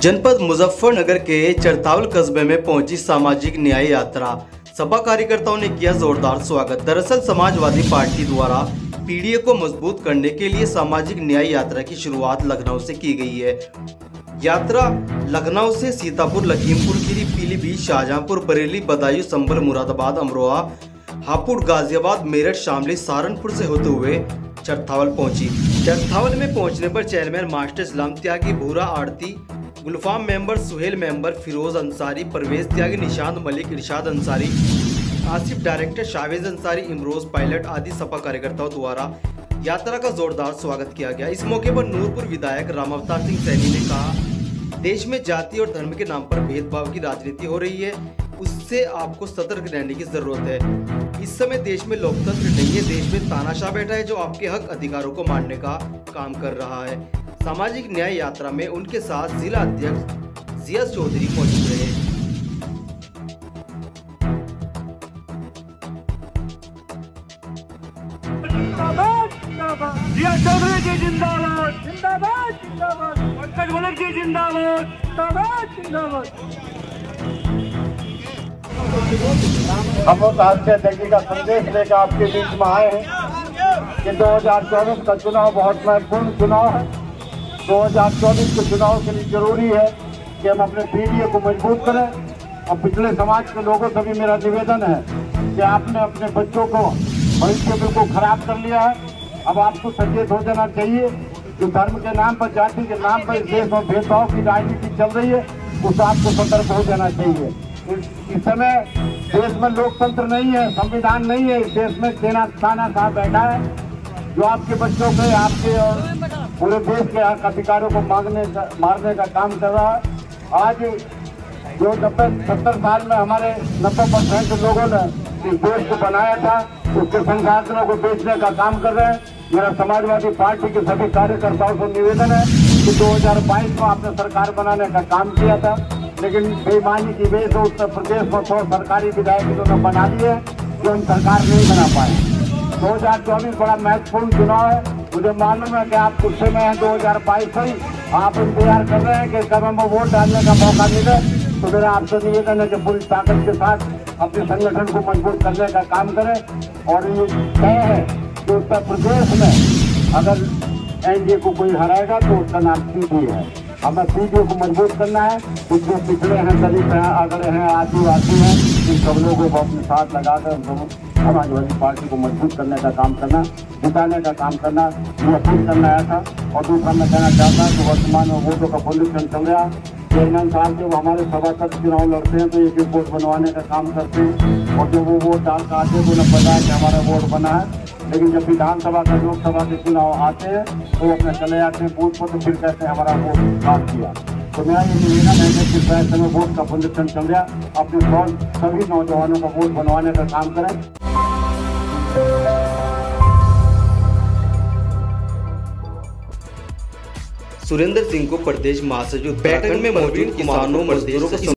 जनपद मुजफ्फरनगर के चरथावल कस्बे में पहुंची सामाजिक न्याय यात्रा। सपा कार्यकर्ताओं ने किया जोरदार स्वागत। दरअसल समाजवादी पार्टी द्वारा पीडीए को मजबूत करने के लिए सामाजिक न्याय यात्रा की शुरुआत लखनऊ से की गई है। यात्रा लखनऊ से सीतापुर, लखीमपुर खीरी, पीलीभीत, शाहजहांपुर, बरेली, बदायूं, संभल, मुरादाबाद, अमरोहा, हापुड़, गाजियाबाद, मेरठ, शामली, सहारनपुर से होते हुए चरथावल पहुंची। चरथावल में पहुंचने पर chairman master Islam Tyagi, Bhura Aadti, Gulfam member, Suhel member, Firoz Ansari, Parvez Tyagi, Nishant Malik, Irshad Ansari, Asif director, Shavez Ansari, Imroz pilot आदि सपा कार्यकर्ताओं द्वारा यात्रा का जोरदार स्वागत किया गया। इस मौके पर नूरपुर विधायक राम अवतार सिंह सैनी ने कहा, देश में जाति और धर्म के नाम पर भेदभाव की राजनीति हो रही है, उससे आपको सतर्क रहने की जरूरत है। इस समय देश में लोकतंत्र नहीं है, देश में तानाशाह बैठा है जो आपके हक अधिकारों को मारने का काम कर रहा है। सामाजिक न्याय यात्रा में उनके साथ जिला अध्यक्ष जिया चौधरी मौजूद रहे। जिया चौधरी जी जिंदाबाद, जिंदाबाद, जिंदाबाद। पंकज मलिक जी जिंदाबाद, जिंदाबाद, जिंदाबाद। हम उस हादसे देखने का संदेश लेकर आपके बीच में आए हैं कि 2024 का चुनाव बहुत महत्वपूर्ण चुनाव है। 2024 के चुनाव के लिए जरूरी है कि हम अपने पीडीए को मजबूत करें। और पिछले समाज के लोगों से भी मेरा निवेदन है कि आपने अपने बच्चों को भविष्य बिल्कुल खराब कर लिया है। अब आपको सचेत हो जाना चाहिए। जो धर्म के नाम पर, जाति के नाम पर इस देश में भेदभाव की राजनीति चल रही है, उससे आपको सतर्क हो जाना चाहिए। इस समय देश में लोकतंत्र नहीं है, संविधान नहीं है। इस देश में सेना तानाशाह बैठा है जो आपके बच्चों के, आपके और पूरे देश के अधिकारों को मारने का काम कर रहा है। आज जो 70 साल में हमारे 90% लोगों ने इस देश को बनाया था, उसके संसाधनों को बेचने का काम कर रहे हैं। मेरा समाजवादी पार्टी के सभी कार्यकर्ताओं को निवेदन है कि 2022 में आपने सरकार बनाने का काम किया था, लेकिन बेईमानी की वजह से उत्तर प्रदेश में 100 सरकारी विधायक इन्होंने बना लिए जो हम सरकार नहीं बना पाए। 2024 बड़ा महत्वपूर्ण चुनाव है। मुझे मालूम है कि आप गुस्से में हैं। 2022 से ही आप इंतजार कर रहे हैं कि कब हमें वोट डालने का मौका मिले। तो मेरा आपसे निवेदन है कि पूरी ताकत के साथ अपने संगठन को मजबूत करने का काम करें। और ये तय है कि उत्तर प्रदेश में अगर एनडीए को कोई हराएगा तो उसका नाम पीडीए है। हमें पीडीए को मजबूत करना है। उसमें पिछड़े हैं, दलित हैं, अगड़े हैं, आदिवासी हैं, इन सब लोगों को अपने साथ लगाकर समाजवादी पार्टी को मजबूत करने का काम करना, जिताने का काम करना, ये अपील करना आया था। और दूसरा मैं कहना चाहता हूँ कि वर्तमान में वोटों का पुनरीक्षण चल रहा है। चेयरमैन साहब जब हमारे सभासद चुनाव लड़ते हैं तो एक एक वोट बनवाने का काम करते हैं। और जब वो वोट डाल कर आते हैं तो उन्हें पता है कि हमारा वोट बना है। लेकिन जब विधानसभा का, लोकसभा के चुनाव आते हैं तो अपने चले जाते हैं बूथ पर, तो फिर कहते हैं हमारा वोट काट दिया। तो मेरा ये निवेदन है कि जिस समय वोट का पुनरीक्षण चल रहा, अपने सभी नौजवानों का वोट बनवाने का काम करें। सुरेंद्र सिंह को प्रदेश महासचिव उत्तराखंड में मौजूद किसानों, मजदूरों को